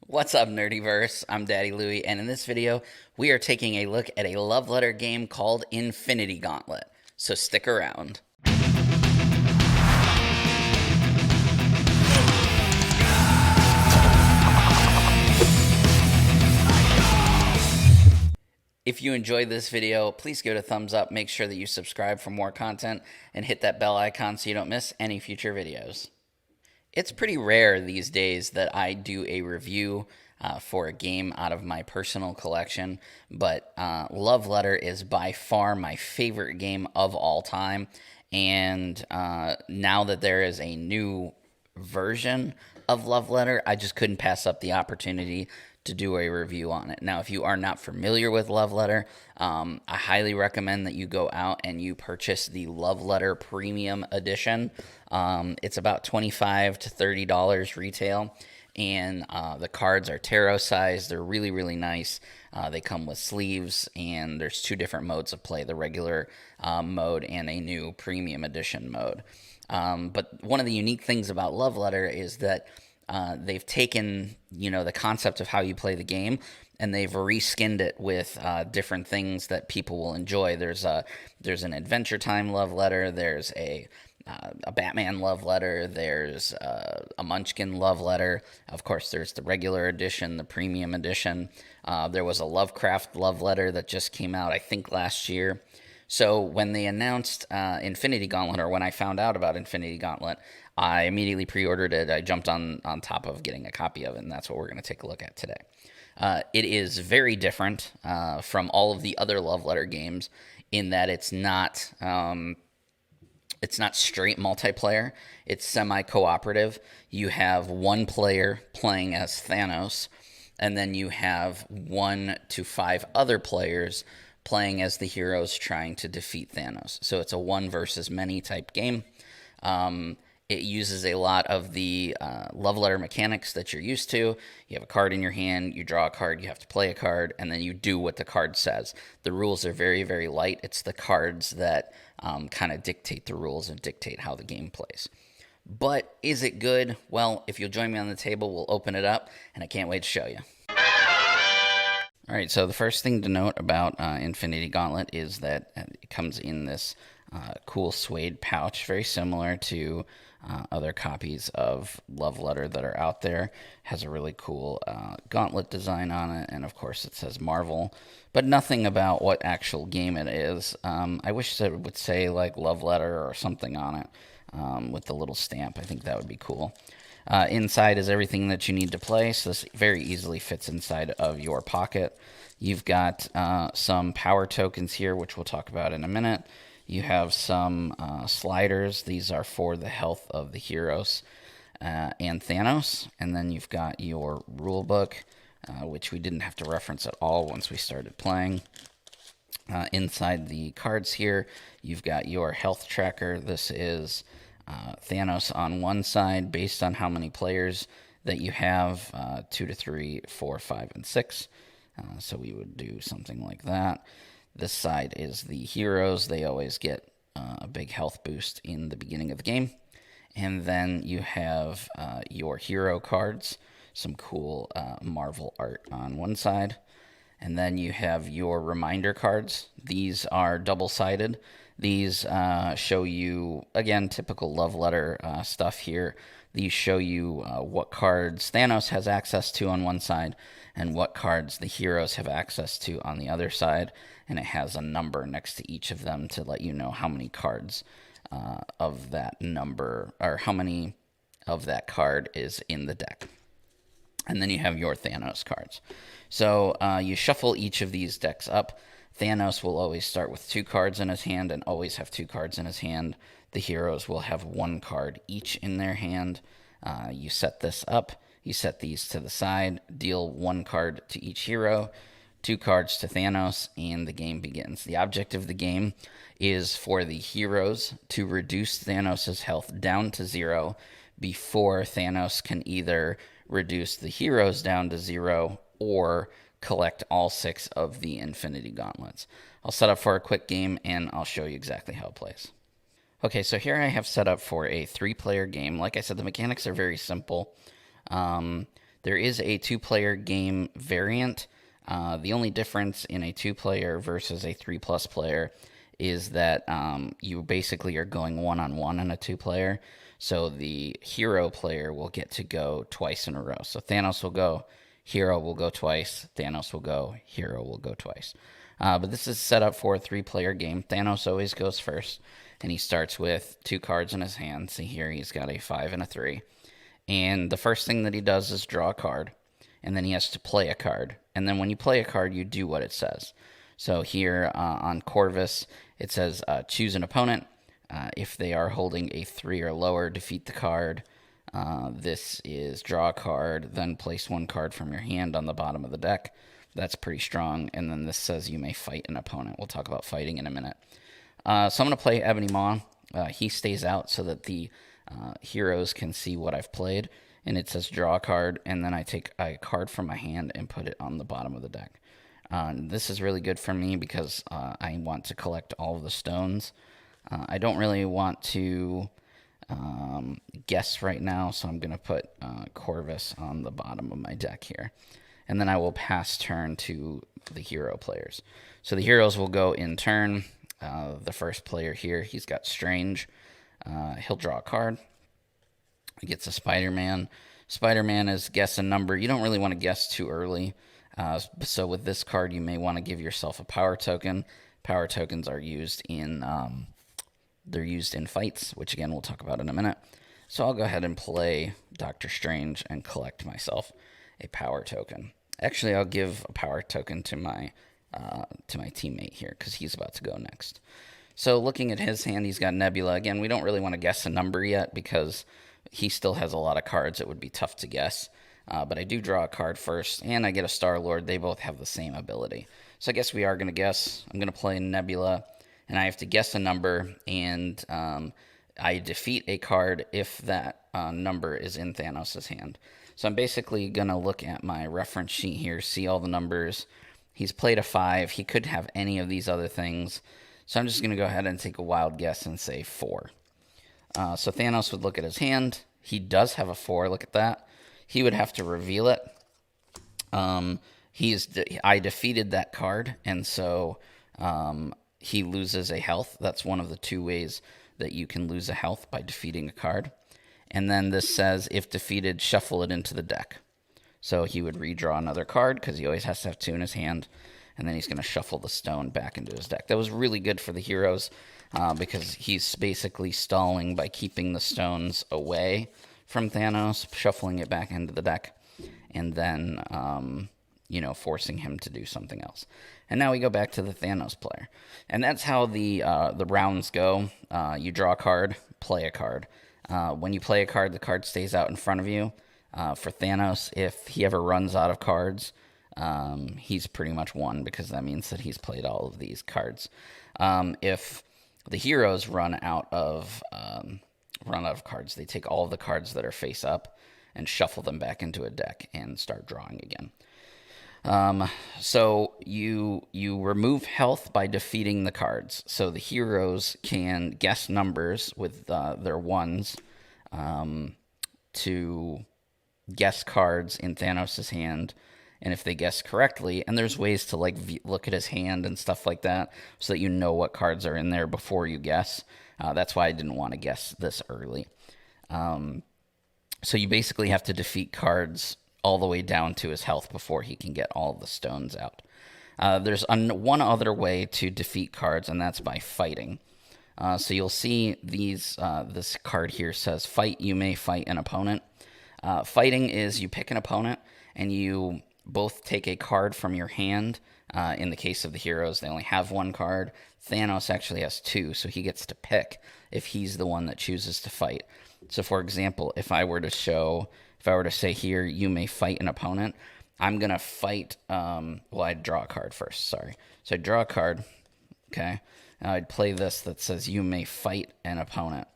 What's up, Nerdyverse? I'm Daddy Louie, and in this video, we are taking a look at a love letter game called Infinity Gauntlet. So stick around. If you enjoyed this video, please give it a thumbs up, make sure that you subscribe for more content, and hit that bell icon so you don't miss any future videos. It's pretty rare these days that I do a review for a game out of my personal collection, but Love Letter is by far my favorite game of all time. And now that there is a new version of Love Letter, I just couldn't pass up the opportunity to do a review on it. Now, if you are not familiar with Love Letter, I highly recommend that you go out and you purchase the Love Letter Premium Edition. It's about $25 to $30 retail, and the cards are tarot sized. They're really, really nice. They come with sleeves, and there's two different modes of play, the regular mode and a new Premium Edition mode. But one of the unique things about Love Letter is that they've taken, the concept of how you play the game, and they've reskinned it with different things that people will enjoy. There's an Adventure Time love letter. There's a Batman love letter. There's a Munchkin love letter. Of course, there's the regular edition, the premium edition. There was a Lovecraft love letter that just came out, I think, last year. So when they announced Infinity Gauntlet, or when I found out about Infinity Gauntlet, I immediately pre-ordered it. I jumped on top of getting a copy of it, and that's what we're going to take a look at today. It is very different from all of the other Love Letter games in that it's not straight multiplayer. It's semi-cooperative. You have one player playing as Thanos, and then you have 1 to 5 other players playing as the heroes trying to defeat Thanos. So it's a one versus many type game. It uses a lot of the love letter mechanics that you're used to. You have a card in your hand, you draw a card, you have to play a card, and then you do what the card says. The rules are very, very light. It's the cards that kind of dictate the rules and dictate how the game plays. But is it good? Well, if you'll join me on the table, we'll open it up, and I can't wait to show you. All right, so the first thing to note about Infinity Gauntlet is that it comes in this cool suede pouch, very similar to other copies of Love Letter that are out there. Has a really cool gauntlet design on it, and of course it says Marvel, but nothing about what actual game it is. I wish that it would say like Love Letter or something on it with the little stamp. I think that would be cool. Inside is everything that you need to play, so this very easily fits inside of your pocket. You've got some power tokens here, which we'll talk about in a minute. You have some sliders. These are for the health of the heroes and Thanos. And then you've got your rule book, which we didn't have to reference at all once we started playing. Inside the cards here, you've got your health tracker. This is Thanos on one side based on how many players that you have, 2 to 3, 4, 5, and 6. So we would do something like that. This side is the heroes. They always get a big health boost in the beginning of the game. And then you have your hero cards, some cool Marvel art on one side. And then you have your reminder cards. These are double-sided. These show you, again, typical Love Letter stuff here. These show you what cards Thanos has access to on one side and what cards the heroes have access to on the other side. And it has a number next to each of them to let you know how many cards of that number, or how many of that card is in the deck. And then you have your Thanos cards. So you shuffle each of these decks up. Thanos will always start with 2 cards in his hand and always have 2 cards in his hand. The heroes will have 1 card each in their hand. You set this up. You set these to the side. Deal 1 card to each hero, 2 cards to Thanos, and the game begins. The object of the game is for the heroes to reduce Thanos' health down to 0 before Thanos can either reduce the heroes down to 0 or collect all 6 of the Infinity Gauntlets. I'll set up for a quick game, and I'll show you exactly how it plays. Okay, so here I have set up for a 3-player game. Like I said, the mechanics are very simple. There is a 2-player game variant. The only difference in a 2-player versus a 3+ player is that you basically are going one-on-one in a 2-player. So the hero player will get to go twice in a row. So Thanos will go, hero will go twice, Thanos will go, hero will go twice. But this is set up for a 3-player game. Thanos always goes first, and he starts with 2 cards in his hand. See here, he's got a 5 and a 3. And the first thing that he does is draw a card, and then he has to play a card. And then when you play a card, you do what it says. So here on Corvus, it says choose an opponent. If they are holding a 3 or lower, defeat the card. This is draw a card, then place 1 card from your hand on the bottom of the deck. That's pretty strong. And then this says you may fight an opponent. We'll talk about fighting in a minute. So I'm going to play Ebony Maw. He stays out so that the heroes can see what I've played. And it says draw a card, and then I take a card from my hand and put it on the bottom of the deck. This is really good for me because I want to collect all of the stones. I don't really want to guess right now, so I'm going to put Corvus on the bottom of my deck here. And then I will pass turn to the hero players. So the heroes will go in turn. The first player here, he's got Strange. He'll draw a card. He gets a Spider-Man. Spider-Man is guess a number. You don't really want to guess too early. So with this card, you may want to give yourself a power token. Power tokens are used in they're used in fights, which again we'll talk about in a minute. So I'll go ahead and play Doctor Strange and collect myself a power token. Actually, I'll give a power token to my teammate here because he's about to go next. So looking at his hand, he's got Nebula. Again, we don't really want to guess a number yet because he still has a lot of cards. It would be tough to guess. But I do draw a card first, and I get a Star-Lord. They both have the same ability. So I guess we are going to guess. I'm going to play Nebula, and I have to guess a number, and I defeat a card if that number is in Thanos' hand. So I'm basically going to look at my reference sheet here, see all the numbers. He's played a 5. He could have any of these other things. So I'm just going to go ahead and take a wild guess and say 4. So Thanos would look at his hand. He does have a 4. Look at that. He would have to reveal it. I defeated that card, and so he loses a health. That's one of the 2 ways that you can lose a health, by defeating a card. And then this says, if defeated, shuffle it into the deck. So he would redraw another card because he always has to have 2 in his hand. And then he's going to shuffle the stone back into his deck. That was really good for the heroes because he's basically stalling by keeping the stones away from Thanos, shuffling it back into the deck, and then, forcing him to do something else. And now we go back to the Thanos player. And that's how the rounds go. You draw a card, play a card. When you play a card, the card stays out in front of you. For Thanos, if he ever runs out of cards, he's pretty much won because that means that he's played all of these cards. If the heroes run out of cards, they take all of the cards that are face up and shuffle them back into a deck and start drawing again. So you remove health by defeating the cards. So the heroes can guess numbers with their 1s to guess cards in Thanos' hand. And if they guess correctly, and there's ways to look at his hand and stuff like that so that you know what cards are in there before you guess. That's why I didn't want to guess this early. So you basically have to defeat cards all the way down to his health before he can get all the stones out. There's one other way to defeat cards, and that's by fighting. So you'll see this card here says, fight, you may fight an opponent. Fighting is you pick an opponent, and you both take a card from your hand. In the case of the heroes, they only have 1 card. Thanos actually has 2, so he gets to pick if he's the one that chooses to fight. So, for example, if I were to say here, you may fight an opponent, I'm going to fight, I'd draw a card first, sorry. So I'd draw a card, okay? Now I'd play this that says you may fight an opponent.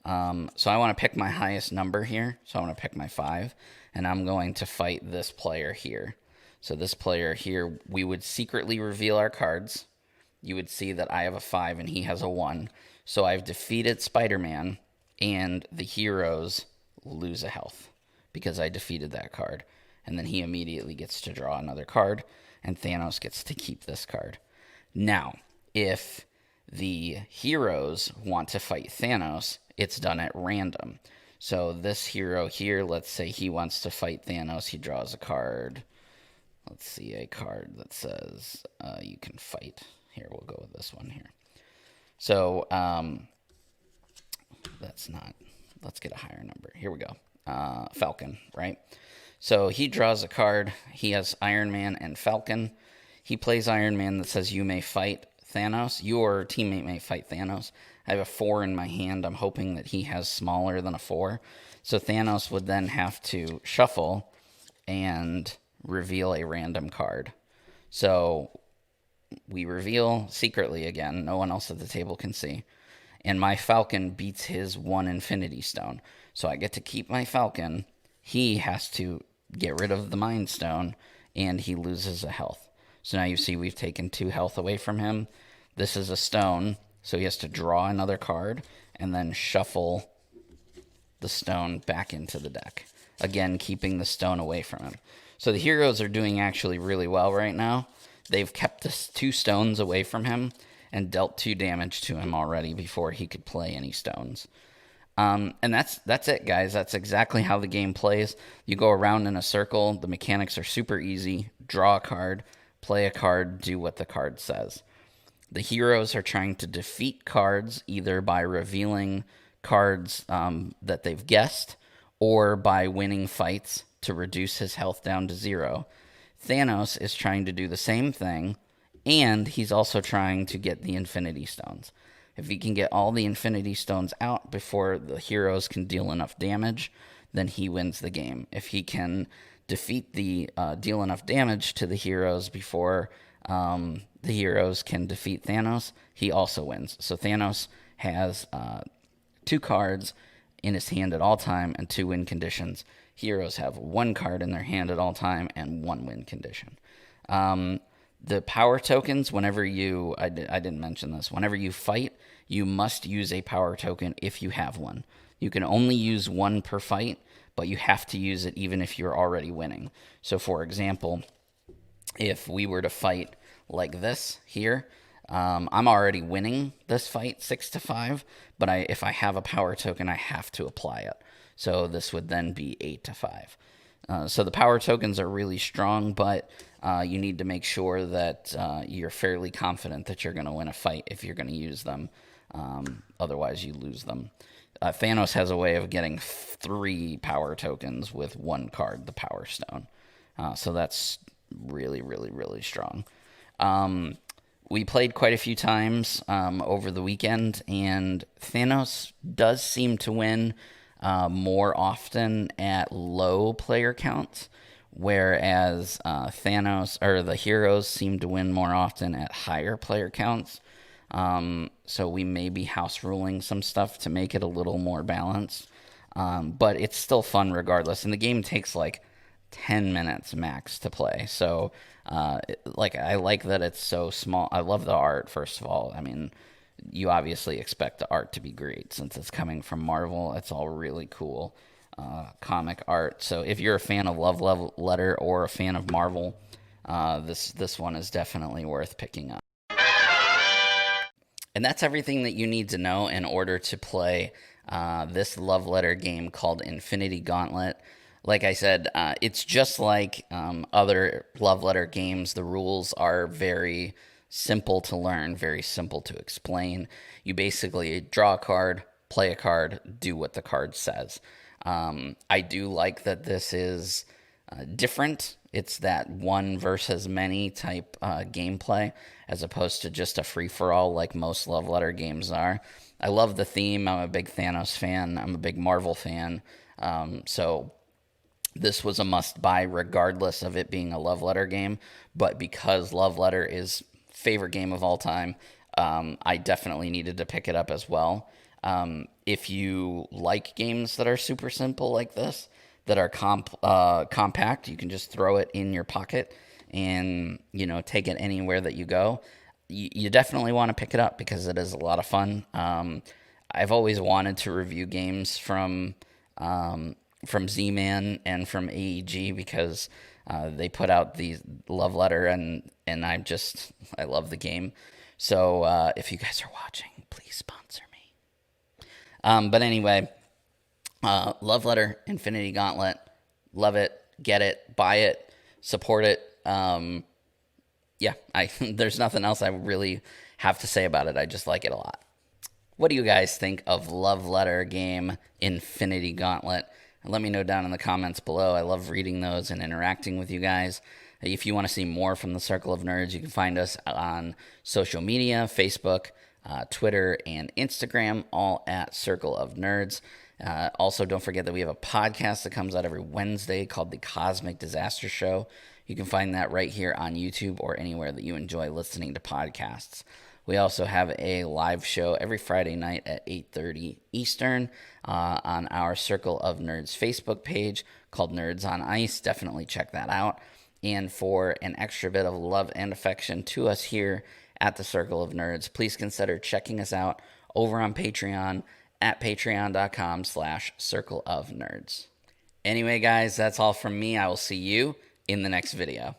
So I want to pick my highest number here, so I want to pick my 5, and I'm going to fight this player here. So this player here, we would secretly reveal our cards. You would see that I have a 5 and he has a 1. So I've defeated Spider-Man, and the heroes lose a health because I defeated that card. and then he immediately gets to draw another card, and Thanos gets to keep this card. Now, if the heroes want to fight Thanos, it's done at random. So this hero here, let's say he wants to fight Thanos, he draws a card. Let's see, a card that says you can fight. Here, we'll go with this one here. So that's not, let's get a higher number. Here we go. Falcon, right? So he draws a card. He has Iron Man and Falcon. He plays Iron Man that says you may fight Thanos. Your teammate may fight Thanos. I have a 4 in my hand. I'm hoping that he has smaller than a 4. So Thanos would then have to shuffle and reveal a random card. So we reveal secretly again. No one else at the table can see. And my Falcon beats his 1 Infinity Stone. So I get to keep my Falcon. He has to get rid of the Mind Stone, and he loses a health. So now you see we've taken 2 health away from him. This is a stone, so he has to draw another card and then shuffle the stone back into the deck. Again, keeping the stone away from him. So the heroes are doing actually really well right now. They've kept the 2 stones away from him and dealt 2 damage to him already before he could play any stones. And that's it, guys. That's exactly how the game plays. You go around in a circle. The mechanics are super easy. Draw a card, play a card, do what the card says. The heroes are trying to defeat cards either by revealing cards that they've guessed or by winning fights to reduce his health down to 0. Thanos is trying to do the same thing, and he's also trying to get the Infinity Stones. If he can get all the Infinity Stones out before the heroes can deal enough damage, then he wins the game. If he can defeat deal enough damage to the heroes before the heroes can defeat Thanos, he also wins. So Thanos has 2 cards in his hand at all time and 2 win conditions. Heroes have 1 card in their hand at all time and 1 win condition. The power tokens, whenever you, I didn't mention this, whenever you fight, you must use a power token if you have one. You can only use 1 per fight, but you have to use it even if you're already winning. So for example, if we were to fight like this here, I'm already winning this fight 6-5, but if I have a power token, I have to apply it. So this would then be 8-5. So the power tokens are really strong, but you need to make sure that you're fairly confident that you're going to win a fight if you're going to use them. Otherwise, you lose them. Thanos has a way of getting 3 power tokens with 1 card, the Power Stone. So that's really, really, really strong. We played quite a few times over the weekend, and Thanos does seem to win more often at low player counts, whereas Thanos or the heroes seem to win more often at higher player counts. So we may be house ruling some stuff to make it a little more balanced, but it's still fun regardless. And the game takes like 10 minutes max to play. So I like that it's so small. I love the art, first of all. I mean, you obviously expect the art to be great since it's coming from Marvel. It's all really cool comic art. So if you're a fan of Love Letter or a fan of Marvel, this one is definitely worth picking up. And that's everything that you need to know in order to play this Love Letter game called Infinity Gauntlet. Like I said, it's just like other Love Letter games. The rules are very simple to learn, very simple to explain. You basically draw a card, play a card, do what the card says. I do like that this is different. It's that one versus many type gameplay as opposed to just a free-for-all like most Love Letter games are. I love the theme. I'm a big Thanos fan. I'm a big Marvel fan. So this was a must-buy regardless of it being a Love Letter game. But because Love Letter is favorite game of all time, I definitely needed to pick it up as well. If you like games that are super simple like this, that are compact, you can just throw it in your pocket and, take it anywhere that you go. You definitely want to pick it up because it is a lot of fun. I've always wanted to review games from from Z-Man and from AEG, because they put out the love letter, and I love the game. So if you guys are watching, please sponsor me. But anyway, love letter, Infinity Gauntlet, love it, get it, buy it, support it. Yeah, there's nothing else I really have to say about it. I just like it a lot. What do you guys think of love letter game Infinity Gauntlet? Let me know down in the comments below. I love reading those and interacting with you guys. If you want to see more from the Circle of Nerds, you can find us on social media, Facebook, Twitter, and Instagram, all at Circle of Nerds. Also, don't forget that we have a podcast that comes out every Wednesday called The Cosmic Disaster Show. You can find that right here on YouTube or anywhere that you enjoy listening to podcasts. We also have a live show every Friday night at 8:30 Eastern on our Circle of Nerds Facebook page called Nerds on Ice. Definitely check that out. And for an extra bit of love and affection to us here at the Circle of Nerds, please consider checking us out over on Patreon at patreon.com/Circle of Nerds. Anyway, guys, that's all from me. I will see you in the next video.